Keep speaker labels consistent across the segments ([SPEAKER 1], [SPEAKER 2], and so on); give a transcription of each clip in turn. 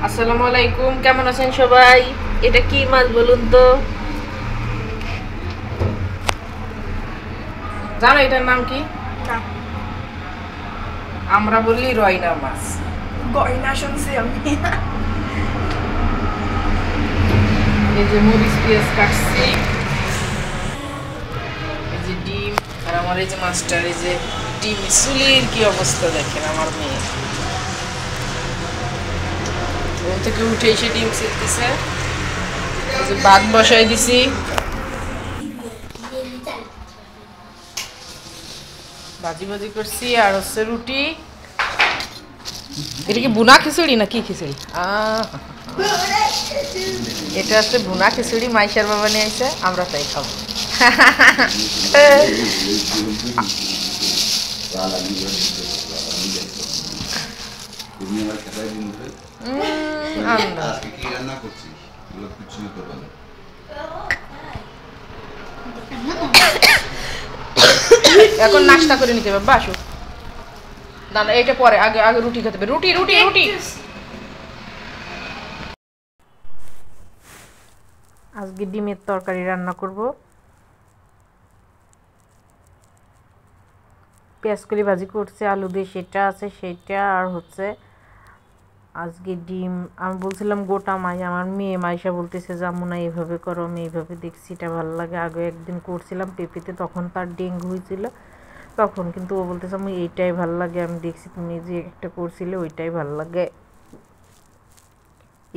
[SPEAKER 1] আসসালামু আলাইকুম, কেমন আছেন সবাই? এটা কি মাছ বলুন তো? জানো এটার নাম কি?
[SPEAKER 2] না,
[SPEAKER 1] আমরা বলি রয়না মাছ।
[SPEAKER 2] গয়না শুনছি আমি।
[SPEAKER 1] এই যে মরিচ পেঁয়াজ কাটছি, এই যে ডিম, আর আমার এই যে মাছটার এই যে ডিম চুলির কি অবস্থা দেখেন আমার মেয়ে। ঘুম থেকে উঠে এসে ডিম ছিলতেছে। এই যে ভাত বসাই দিছি, ভাজি ভাজি করছি, আর হচ্ছে রুটি। এটা কি বুনা খিচুড়ি না কি খিচুড়ি? এটা হচ্ছে বুনা খিচুড়ি, মাইশার বাবা নিয়ে আসে, আমরা তাই খাবো। এখন নাস্তা করে নিতে হবে, বাসু না না, এটা পরে, আগে আগে রুটি খেতে হবে। রুটি রুটি রুটি। আজকে ডিমের তরকারি রান্না করব, পেঁয়াজ কলি ভাজি করছে, আলু দিয়ে সেটা আছে সেটা, আর হচ্ছে আজকে ডিম। আমি বলছিলাম গোটা মাছ, আমার মেয়ে মাইশা বলতেছে জামুনা এইভাবে করো, আমি এইভাবে দেখছি এটা ভালো লাগে। আগে একদিন করছিলাম পেঁপেতে, তখন তার ডেঙ্গু হয়েছিল, তখন কিন্তু ও বলতেছে আমি এইটাই ভালো লাগে, আমি দেখছি তুমি যে একটা করছিলে ওইটাই ভালো লাগে,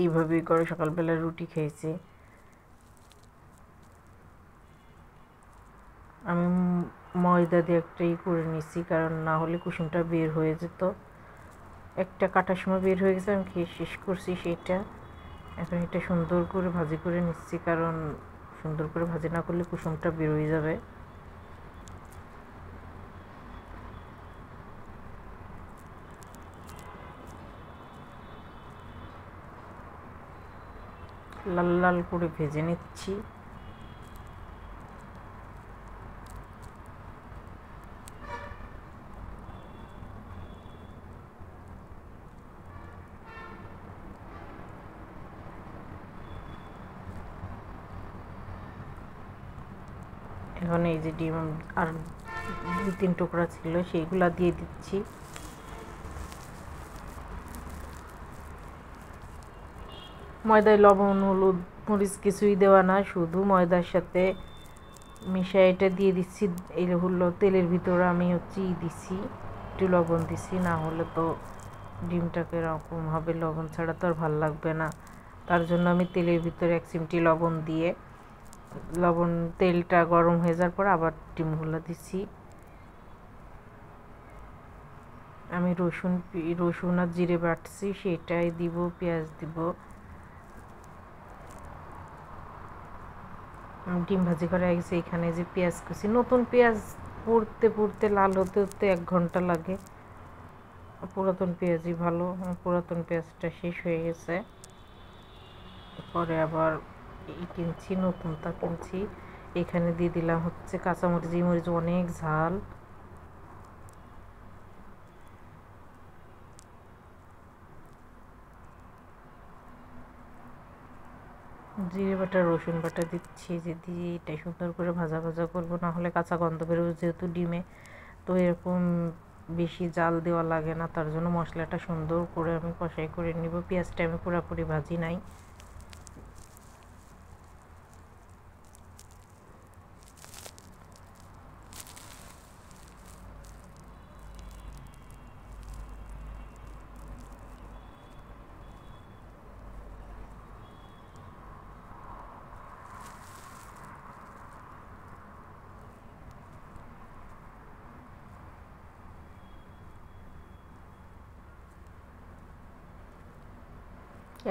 [SPEAKER 1] এইভাবেই করে। সকালবেলা রুটি খেয়েছি আমি, ময়দা দিয়ে একটাই করে নিচ্ছি, কারণ না হলে কুসুমটা বের হয়ে যেত। একটা কাটার সময় বের হয়ে গেছে, আমি খেয়ে শেষ করছি সেটা। এখন এটা সুন্দর করে ভাজি করে নিচ্ছি, কারণ সুন্দর করে ভাজি না করলে কুসুমটা বের হয়ে যাবে। লাল লাল করে ভেজে নিচ্ছি। এখন এই যে ডিম আর 2-3 টুকরা ছিল সেইগুলা দিয়ে দিচ্ছি। ময়দায় লবণ হলুদ মরিচ কিছুই দেওয়া না, শুধু ময়দার সাথে মিশাই এটা দিয়ে দিচ্ছি। এই হলো তেলের ভিতরে আমি হচ্ছে দিচ্ছি, একটু লবণ দিচ্ছি, না হলে তো ডিমটাকে এরকম হবে, লবণ ছাড়া তো আর ভাল লাগবে না। তার জন্য আমি তেলের ভিতরে 1 চিমটি লবণ দিয়ে, লবণ তেলটা গরম হয়ে যাওয়ার পর আবার ডিমগুলো দিচ্ছি। আমি রসুন আর জিরে বাটছি সেটাই দিব, পেঁয়াজ দিব। ডিম ভাজি করা গেছে, এখানে যে পেঁয়াজ কুচি, নতুন পেঁয়াজ পুড়তে পুড়তে লাল হতে হতে 1 ঘন্টা লাগে। পুরাতন পেঁয়াজই ভালো, পুরাতন পেঁয়াজটা শেষ হয়ে গেছে, পরে আবার কিনছি, নতুনটা কিনছি। এখানে দিয়ে দিলাম হচ্ছে কাঁচামরিচ, এই মরিচ অনেক ঝাল। জিরে বাটা রসুন বাটা দিচ্ছি, যে দিয়ে এটা সুন্দর করে ভাজা ভাজা করবো, না হলে কাঁচা গন্ধ বেরোবে যেহেতু ডিমে। তো এরকম বেশি জাল দেওয়া লাগে না, তার জন্য মশলাটা সুন্দর করে আমি কষাই করে নিব। পেঁয়াজটা আমি পুরোপুরি ভাজি নাই।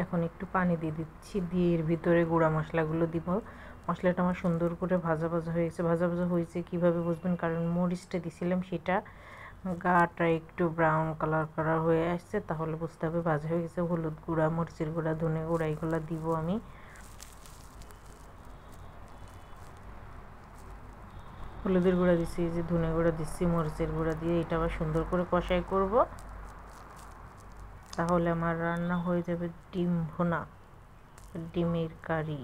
[SPEAKER 1] এখন একটু পানি দিয়ে দিচ্ছি, দিয়ে এর ভিতরে গুঁড়া মশলাগুলো দিব। মশলাটা আমার সুন্দর করে ভাজা ভাজা হয়ে গেছে। ভাজা ভাজা হয়েছে কীভাবে বুঝবেন, কারণ মরিচটা দিছিলাম সেটা গাটা একটু ব্রাউন কালার করা হয়ে আসছে, তাহলে বুঝতে হবে ভাজা হয়ে গেছে। হলুদ গুঁড়া, মরিচের গুঁড়া, ধনে গুঁড়া এগুলো দিব আমি। হলুদের গুঁড়া দিচ্ছি, যে ধনে গুঁড়া দিচ্ছি, মরিচের গুঁড়া দিয়ে এটা আবার সুন্দর করে কষাই করব। তাহলে আমার রান্না হয়ে যাবে ডিম ভুনা, ডিমের কারি।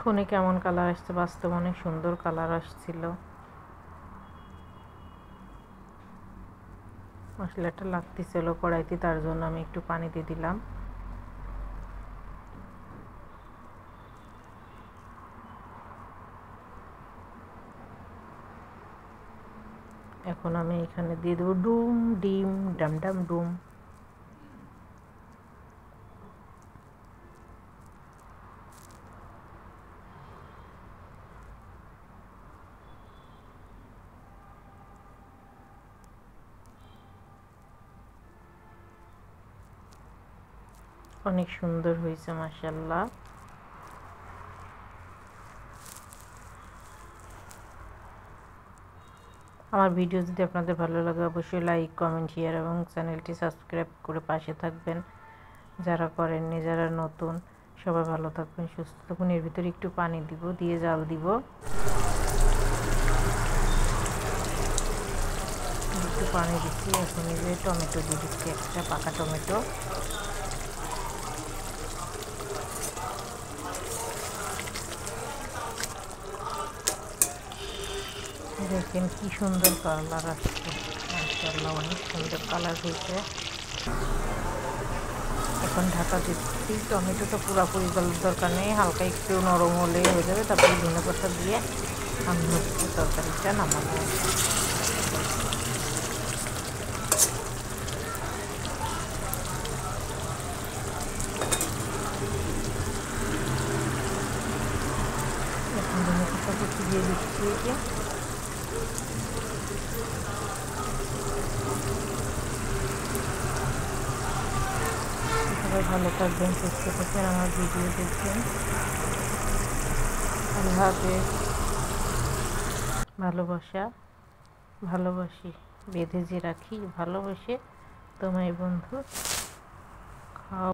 [SPEAKER 1] ফোনে কেমন কালার আসছে, বাস্তবে অনেক সুন্দর কালার আসছিল। মশলাটা লাগতেছিল কড়াইতে, তার জন্য আমি একটু পানি দিয়ে দিলাম। এখন আমি এখানে দিয়ে দেবো ডিম, ডাম ডাম ডুম। অনেক সুন্দর হয়েছে মাশাআল্লাহ। আমার ভিডিও যদি আপনাদের ভালো লাগে অবশ্যই লাইক, কমেন্ট, শেয়ার এবং চ্যানেলটি সাবস্ক্রাইব করে পাশে থাকবেন। যারা করেননি, যারা নতুন, সবাই ভালো থাকবেন, সুস্থ থাকবেন। এর ভিতরে একটু পানি দিব, দিয়ে জাল দিব। একটু পানি দিচ্ছি। এখন এই যে টমেটো দিয়ে দিচ্ছি, একটা পাকা টমেটো। দেখেন কি সুন্দর কালার আসছে, মাশাআল্লাহ অনেক সুন্দর কালার হয়েছে। এখন ঢাকা দিচ্ছি। টমেটোটা পুরোপুরি গলার দরকার নেই, হালকা একটু নরম হলেই হয়ে যাবে। তারপরে ধনেপাতা দিয়ে আমি হচ্ছে তরকারিটা নামাবো। এখন ধনেপাতা কুচি দিয়ে দিচ্ছি। সবাই ভালো থাকবেন, সুস্থ থাকবেন, আমার ভিডিও দেখবেন। আল্লাহ হাফেজ। ভালোবাসা, ভালোবাসি, বেঁধে যে রাখি ভালোবেসে তোমায় বন্ধু। খাও।